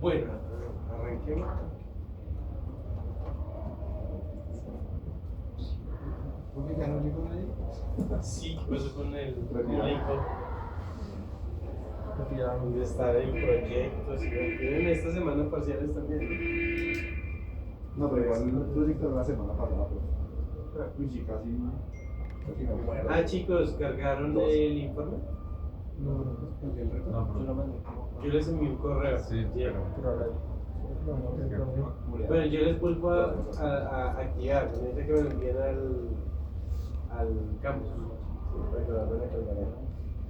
Bueno, arranquemos. ¿Por qué ya no llegó nadie? Sí, ¿qué pasó con el público? ¿Dónde está el proyecto? Tienen esta semana parciales también. No, pero igual el proyecto de la semana pasada, pues. Uy, sí, casi no. Ah, chicos, ¿cargaron el informe? No, No, yo lo mandé. Yo les envié un correo. Sí, pero Bueno, yo les vuelvo a activar. Necesito que me lo envíen al campus. Sí, para que lo vayan a cargar.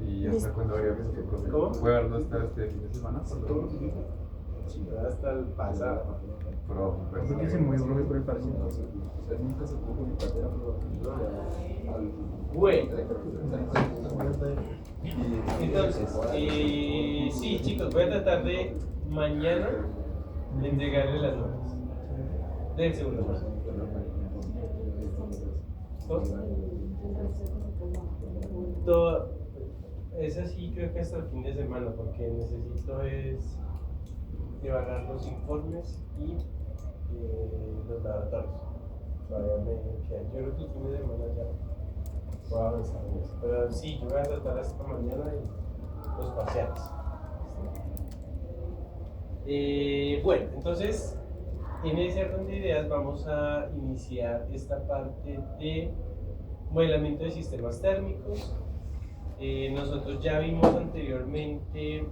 ¿y hasta cuándo habría que ser profe? ¿Cómo? ¿Puede haberlo hasta este fin de semana? Sí, hasta el pasado. Pero, pues, Porque se movió por el parcial. Nunca se pudo conectar de la aprobación. Bueno, entonces, sí, chicos, voy a tratar de mañana de entregarle las notas del segundo curso. Todo, es así, creo que hasta el fin de semana, porque necesito es evaluar los informes y los laboratorios. Todavía me queda. Yo creo que el fin de semana ya voy a avanzar en eso. Pero sí, yo voy a tratar hasta mañana y los parciales. Bueno, entonces, en ese orden de ideas vamos a iniciar esta parte de modelamiento de sistemas térmicos. Nosotros ya vimos anteriormente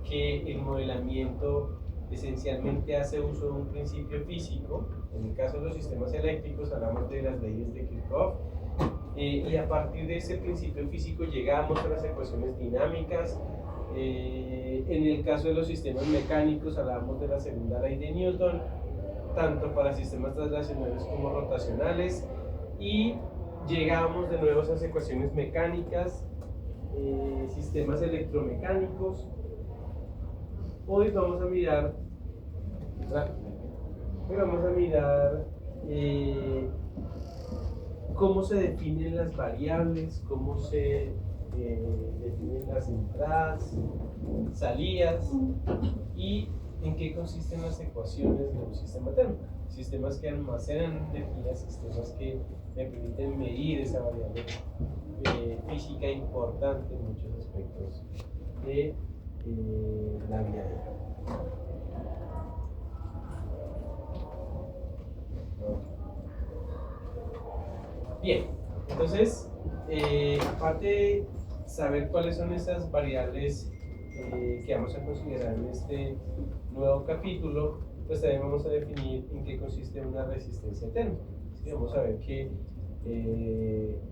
que el modelamiento esencialmente hace uso de un principio físico. En el caso de los sistemas eléctricos hablamos de las leyes de Kirchhoff, y a partir de ese principio físico llegamos a las ecuaciones dinámicas. En el caso de los sistemas mecánicos hablamos de la segunda ley de Newton, tanto para sistemas traslacionales como rotacionales, y llegamos de nuevo a esas ecuaciones mecánicas, sistemas electromecánicos. Hoy vamos a mirar cómo se definen las variables, cómo se definen las entradas, salidas y en qué consisten las ecuaciones de un sistema térmico. Sistemas que almacenan energía, sistemas que me permiten medir esa variable física importante en muchos aspectos de la vida de cada. Bien, entonces, aparte de saber cuáles son esas variables que vamos a considerar en este nuevo capítulo, pues también vamos a definir en qué consiste una resistencia térmica. ¿Sí? Vamos a ver que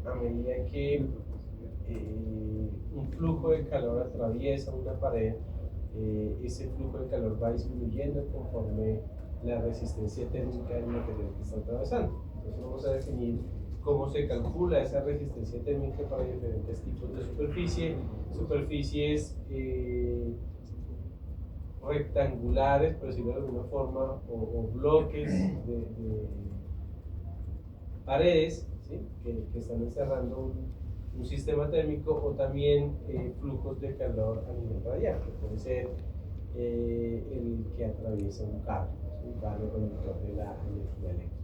a medida que un flujo de calor atraviesa una pared, ese flujo de calor va disminuyendo conforme la resistencia térmica del material que está atravesando. Entonces vamos a definir cómo se calcula esa resistencia térmica para diferentes tipos de superficie, superficies rectangulares, por decirlo de alguna forma, o bloques de paredes, ¿sí? que están encerrando un sistema térmico, o también flujos de calor a nivel radial, que puede ser el que atraviesa un cable conductor de la energía eléctrica.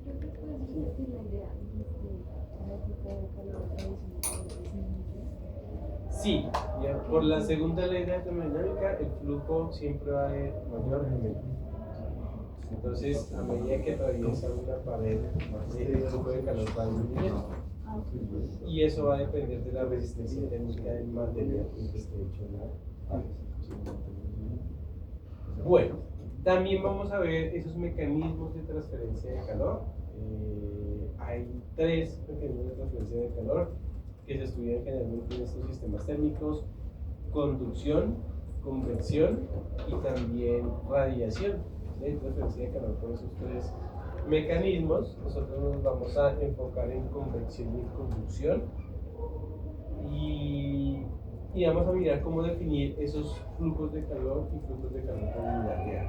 Sí, por la segunda ley de termodinámica, el flujo siempre va de mayor a menor. Entonces, a medida que atraviesa una pared, el flujo de calor va disminuyendo. Y eso va a depender de la resistencia térmica del material en que esté hecho la pared. Bueno, también vamos a ver esos mecanismos de transferencia de calor. Hay tres mecanismos de transferencia de calor que se estudian generalmente en estos sistemas térmicos: conducción, convección y también radiación. ¿Sí? Transferencia de calor por esos tres mecanismos. Nosotros nos vamos a enfocar en convección y conducción, y vamos a mirar cómo definir esos flujos de calor y flujos de calor con unidad real.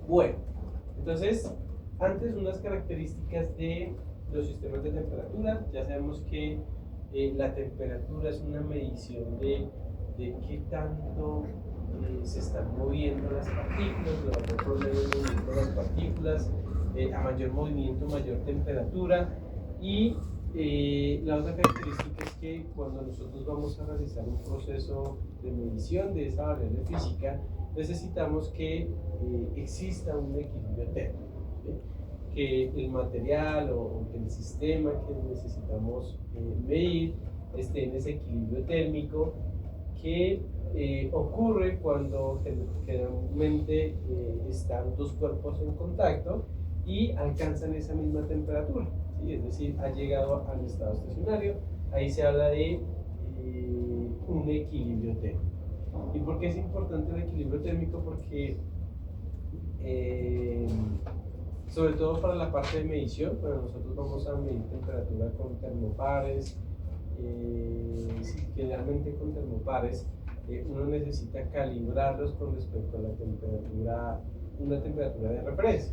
Bueno, entonces, antes unas características de los sistemas de temperatura. Ya sabemos que La temperatura es una medición de qué tanto se están moviendo las partículas, el vapor promedio del movimiento de las partículas, a mayor movimiento, mayor temperatura. Y la otra característica es que cuando nosotros vamos a realizar un proceso de medición de esa variable física, necesitamos que exista un equilibrio térmico, ¿sí? Que el material o que el sistema que necesitamos medir esté en ese equilibrio térmico que ocurre cuando generalmente están dos cuerpos en contacto y alcanzan esa misma temperatura, ¿sí? Es decir, ha llegado al estado estacionario. Ahí se habla de un equilibrio térmico. ¿Y por qué es importante el equilibrio térmico? Porque sobre todo para la parte de medición, cuando nosotros vamos a medir temperatura con termopares, generalmente con termopares, uno necesita calibrarlos con respecto a la temperatura, una temperatura de referencia.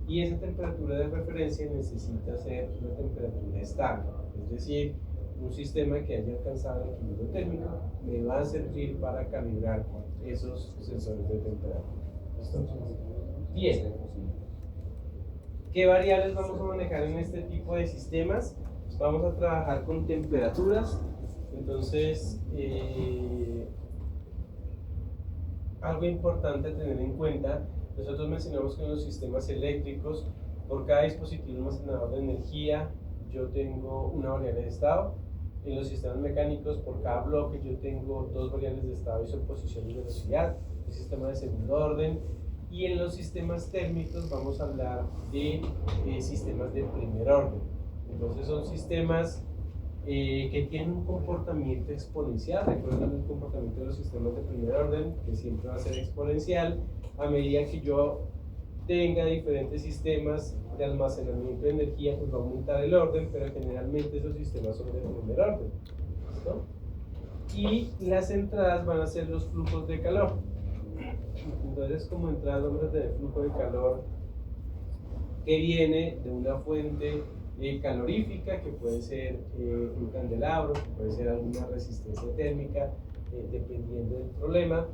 Y esa temperatura de referencia necesita ser una temperatura estable, es decir, un sistema que haya alcanzado el equilibrio térmico me va a servir para calibrar esos sensores de temperatura. ¿Listo? Bien. ¿Qué variables vamos a manejar en este tipo de sistemas? Pues vamos a trabajar con temperaturas. Entonces, algo importante a tener en cuenta, nosotros mencionamos que en los sistemas eléctricos, por cada dispositivo almacenador de energía, yo tengo una variable de estado. En los sistemas mecánicos, por cada bloque, yo tengo dos variables de estado y superposición y velocidad, el sistema de segundo orden. Y en los sistemas térmicos vamos a hablar de sistemas de primer orden. Entonces son sistemas que tienen un comportamiento exponencial. Recuerden el comportamiento de los sistemas de primer orden, que siempre va a ser exponencial a medida que yo tenga diferentes sistemas de almacenamiento de energía, pues va a aumentar el orden, pero generalmente esos sistemas son de primer orden. ¿Listo? Y las entradas van a ser los flujos de calor. Entonces, como entrada vamos a tener flujo de calor que viene de una fuente calorífica, que puede ser un candelabro, que puede ser alguna resistencia térmica, dependiendo del problema.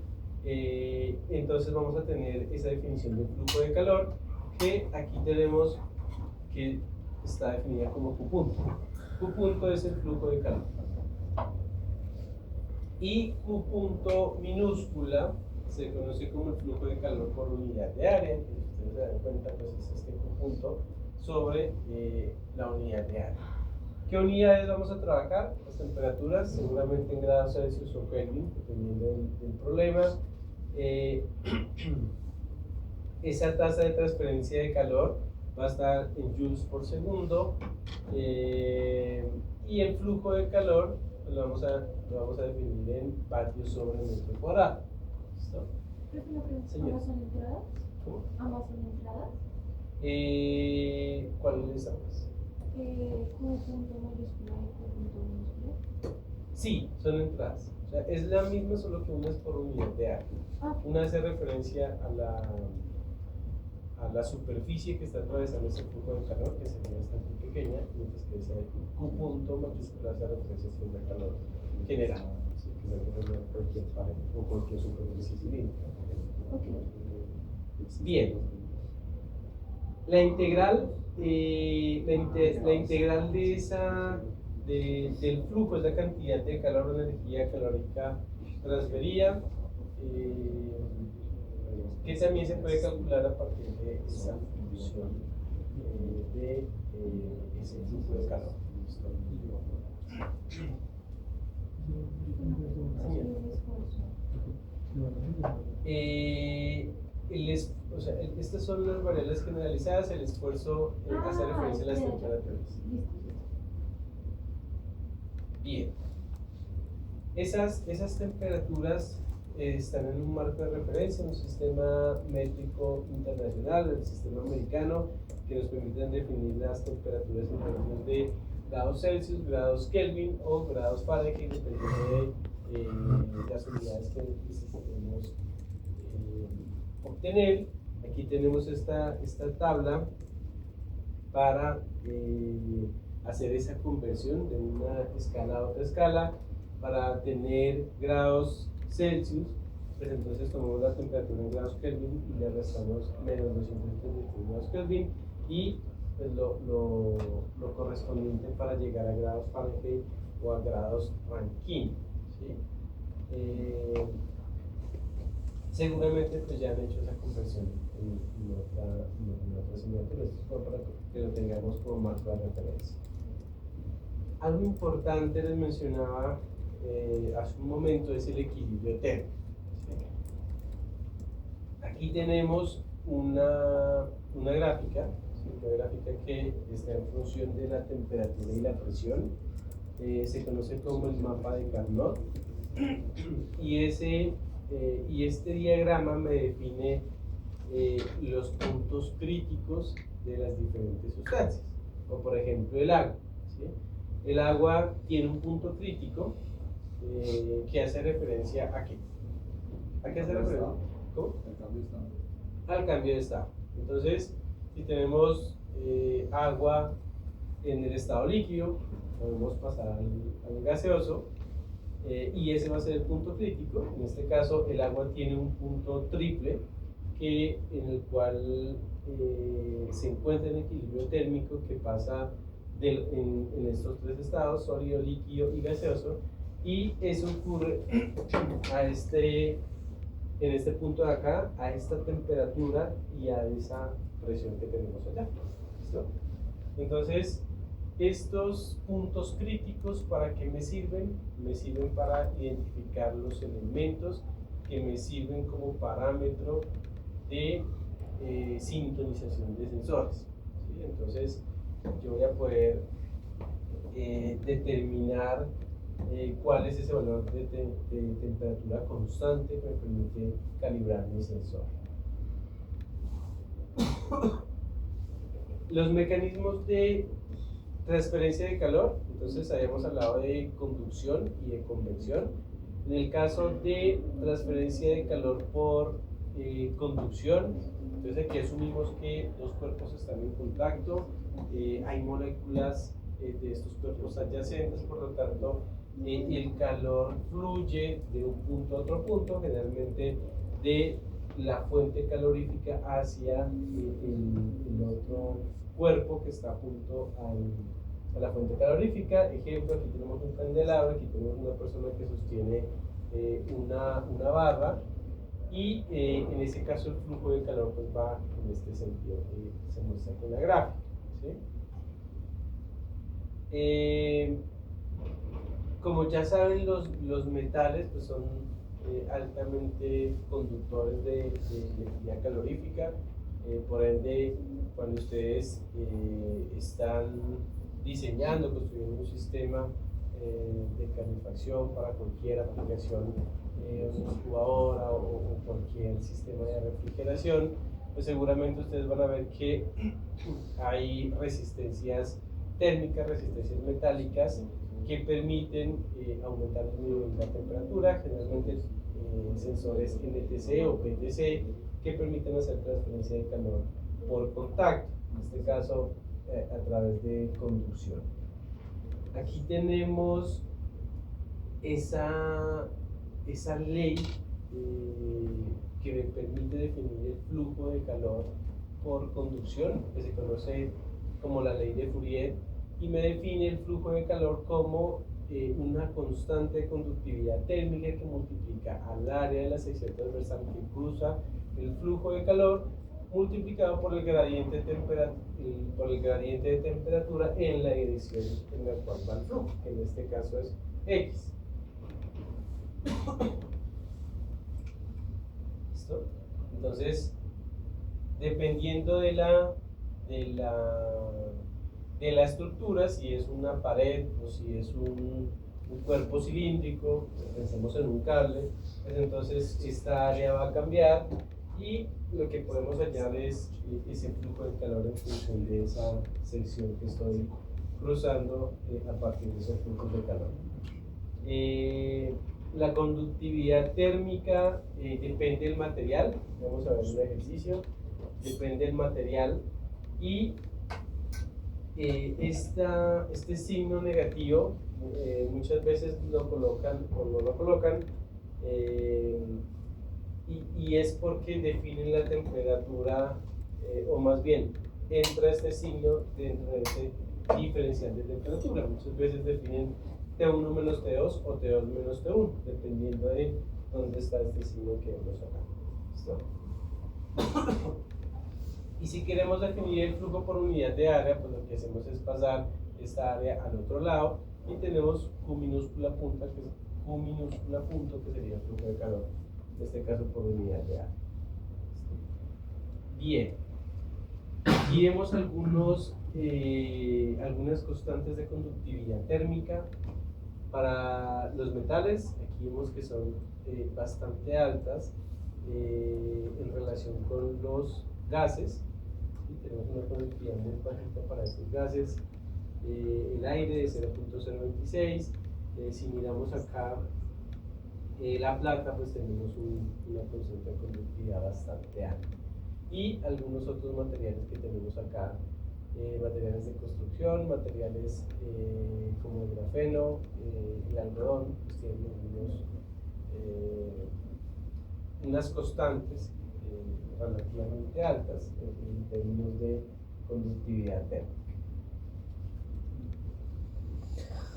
Entonces vamos a tener esa definición del flujo de calor, que aquí tenemos que está definida como Q punto. Q punto es el flujo de calor. Y Q punto minúscula se conoce como el flujo de calor por unidad de área. Si ustedes se dan cuenta, pues es este punto sobre la unidad de área. ¿Qué unidades vamos a trabajar? Las temperaturas, seguramente en grados Celsius o Kelvin, dependiendo del problema. Esa tasa de transferencia de calor va a estar en joules por segundo. Y el flujo de calor pues lo vamos a definir en vatios sobre metro cuadrado. ¿Listo? ¿Ambas son entradas? ¿Cómo? ¿Ambas son entradas? ¿Cuáles ambas? Q punto mayúscula y Q punto minúscula. Sí, son entradas. O sea, es la misma, solo que una es por unidad de área. Una hace referencia a la superficie que está atravesando ese flujo de calor, que sería bastante pequeña, mientras que esa Q punto mayúscula hace referencia a un calor general, ¿sí? Que se refiere a cualquier pared o cualquier superficie cilíndrica. Okay. Bien. La integral, la integral de del flujo es la cantidad de calor o energía calórica transferida, que también se puede calcular a partir de esa función de ese flujo de calor. O sea, estas son las variables generalizadas. El esfuerzo hace referencia a las temperaturas. Bien, esas temperaturas están en un marco de referencia, en un sistema métrico internacional, el sistema americano, que nos permiten definir las temperaturas en términos de grados Celsius, grados Kelvin o grados Fahrenheit, dependiendo de las unidades que necesitemos obtener. Aquí tenemos esta tabla para hacer esa conversión de una escala a otra escala para tener grados Celsius. Pues entonces tomamos la temperatura en grados Kelvin y le restamos menos 273 grados Kelvin y pues, lo correspondiente para llegar a grados Fahrenheit o a grados Rankine, ¿sí? Seguramente pues ya han hecho esa conversión en otra asignatura. Esto es para que lo tengamos como marco de referencia. Algo importante les mencionaba hace un momento es el equilibrio térmico. ¿Sí? Aquí tenemos una gráfica, ¿sí? Una gráfica que está en función de la temperatura y la presión. Se conoce como el mapa de Carnot. Y este diagrama me define los puntos críticos de las diferentes sustancias, o por ejemplo el agua, ¿sí? El agua tiene un punto crítico que hace referencia a qué. ¿A qué hace referencia? ¿Cómo? Al cambio de estado. Entonces, si tenemos agua en el estado líquido, podemos pasar al gaseoso. Y ese va a ser el punto crítico. En este caso el agua tiene un punto triple en el cual se encuentra en equilibrio térmico que pasa en estos tres estados, sólido, líquido y gaseoso, y eso ocurre en este punto de acá, a esta temperatura y a esa presión que tenemos allá. ¿Listo? Entonces, estos puntos críticos, ¿para qué me sirven? Me sirven para identificar los elementos que me sirven como parámetro de sintonización de sensores, ¿sí? Entonces, yo voy a poder determinar cuál es ese valor de temperatura constante que me permite calibrar mi sensor. Los mecanismos de transferencia de calor, entonces habíamos hablado de conducción y de convección. En el caso de transferencia de calor por conducción, entonces aquí asumimos que dos cuerpos están en contacto, hay moléculas de estos cuerpos adyacentes, por lo tanto el calor fluye de un punto a otro punto, generalmente de la fuente calorífica hacia el otro cuerpo que está junto a la fuente calorífica. Ejemplo, aquí tenemos un candelabro, aquí tenemos una persona que sostiene una barra y en ese caso el flujo de calor pues va en este sentido que se muestra con la gráfica, ¿sí? Como ya saben, los metales pues son altamente conductores de electricidad calorífica, por ende cuando ustedes están diseñando, construyendo un sistema de calefacción para cualquier aplicación, una incubadora o cualquier sistema de refrigeración, pues seguramente ustedes van a ver que hay resistencias térmicas, resistencias metálicas que permiten aumentar el nivel de la temperatura, generalmente sensores NTC o PTC que permiten hacer transferencia de calor por contacto, en este caso a través de conducción. Aquí tenemos esa ley que me permite definir el flujo de calor por conducción, que se conoce como la ley de Fourier, y me define el flujo de calor como una constante de conductividad térmica que multiplica al área de la sección transversal que cruza el flujo de calor multiplicado por el gradiente de temperatura en la dirección en la cual va el flujo, que en este caso es X. ¿Listo? Entonces, dependiendo de la estructura, si es una pared o si es un cuerpo cilíndrico, pensemos en un cable, pues entonces esta área va a cambiar y lo que podemos hallar es ese flujo de calor en función de esa sección que estoy cruzando a partir de esos flujos de calor. La conductividad térmica depende del material, vamos a ver un ejercicio, depende del material y este signo negativo muchas veces lo colocan o no lo colocan, y es porque definen la temperatura, o más bien entra este signo dentro de este diferencial de temperatura. Muchas veces definen T1 menos T2 o T2 menos T1, dependiendo de dónde está este signo que vemos acá. ¿Listo? Y si queremos definir el flujo por unidad de área, pues lo que hacemos es pasar esta área al otro lado y tenemos Q minúscula punto, que sería el flujo de calor, en este caso por unidad de área. Bien, aquí vemos algunas constantes de conductividad térmica para los metales. Aquí vemos que son bastante altas en relación con los gases, y tenemos una conductividad muy bajita para estos gases. El aire de 0.026. Si miramos acá la plata, pues tenemos una constante de conductividad bastante alta. Y algunos otros materiales que tenemos acá, materiales de construcción, materiales como el grafeno, el algodón, pues tienen unas constantes relativamente altas en términos de conductividad térmica.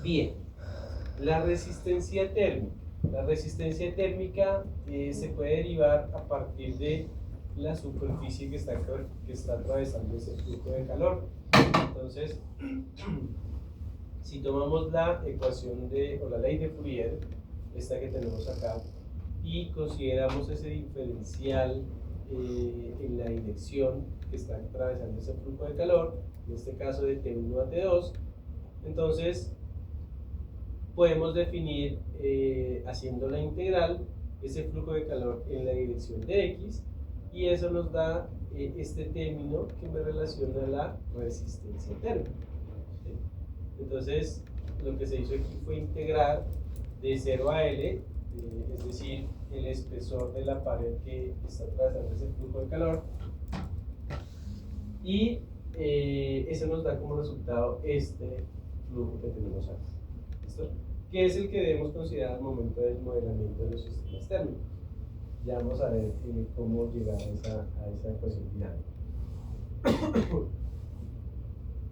Bien, la resistencia térmica. La resistencia térmica se puede derivar a partir de la superficie que está atravesando ese flujo de calor. Entonces, si tomamos la ecuación o la ley de Fourier, esta que tenemos acá, y consideramos ese diferencial en la dirección que está atravesando ese flujo de calor, en este caso de T1 a T2, entonces podemos definir, haciendo la integral, ese flujo de calor en la dirección de X, y eso nos da este término que me relaciona a la resistencia térmica. ¿Sí? Entonces, lo que se hizo aquí fue integrar de 0 a L, es decir, el espesor de la pared que está atravesando ese flujo de calor, y eso nos da como resultado este flujo que tenemos acá. ¿Listo? Que es el que debemos considerar al momento del modelamiento de los sistemas térmicos. Ya vamos a ver cómo llegar a esa ecuación dinámica.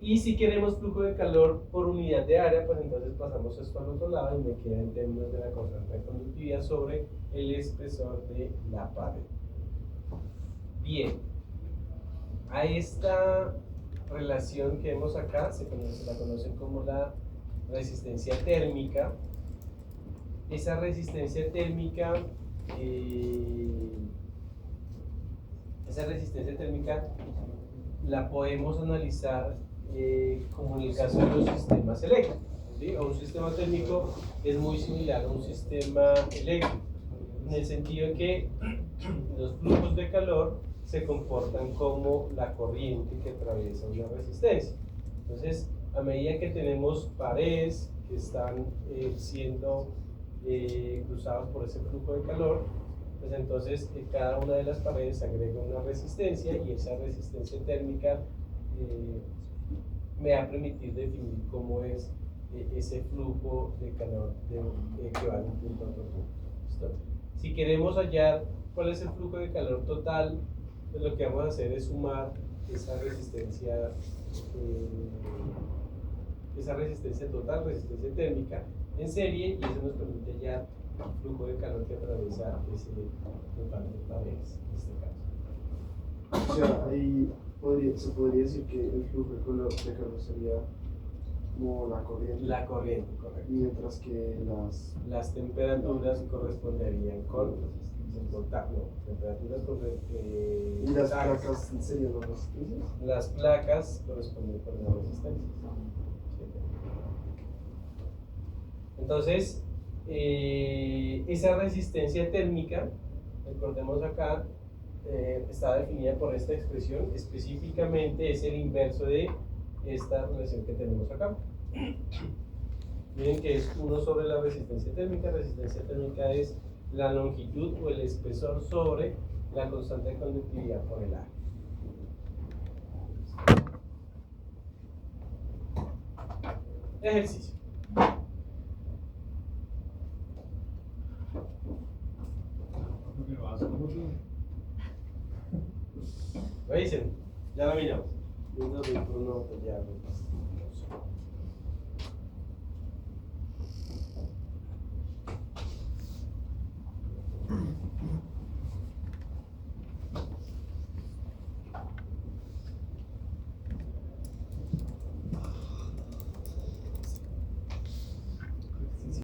Y si queremos flujo de calor por unidad de área, pues entonces pasamos esto al otro lado y me queda en términos de la constante de conductividad sobre el espesor de la pared. Bien, a esta relación que vemos acá se la conocen como la resistencia térmica. Esa resistencia térmica la podemos analizar como en el caso de los sistemas eléctricos, ¿sí? O un sistema térmico es muy similar a un sistema eléctrico, en el sentido de que los flujos de calor se comportan como la corriente que atraviesa una resistencia. Entonces, a medida que tenemos paredes que están siendo cruzadas por ese flujo de calor, pues entonces cada una de las paredes agrega una resistencia, y esa resistencia térmica me va a permitir definir cómo es ese flujo de calor que va de un punto a otro punto. ¿Listo? Si queremos hallar cuál es el flujo de calor total, pues lo que vamos a hacer es sumar esa resistencia total, resistencia térmica, en serie, y eso nos permite hallar el flujo de calor que atraviesa ese total de paredes, en este caso. O sea, ahí se podría decir que el flujo de calor sería como la corriente. La corriente, correcto. Mientras que las temperaturas corresponderían con temperaturas con ¿y las placas serían las resistencias? Las placas corresponden con las resistencias. Entonces, esa resistencia térmica, recordemos acá, está definida por esta expresión. Específicamente es el inverso de esta relación que tenemos acá. Miren que es 1 sobre la resistencia térmica. Resistencia térmica es la longitud o el espesor sobre la constante de conductividad por el área. Ejercicio. Lo dicen, ya lo miramos. 1, 2, 3, 4, ya.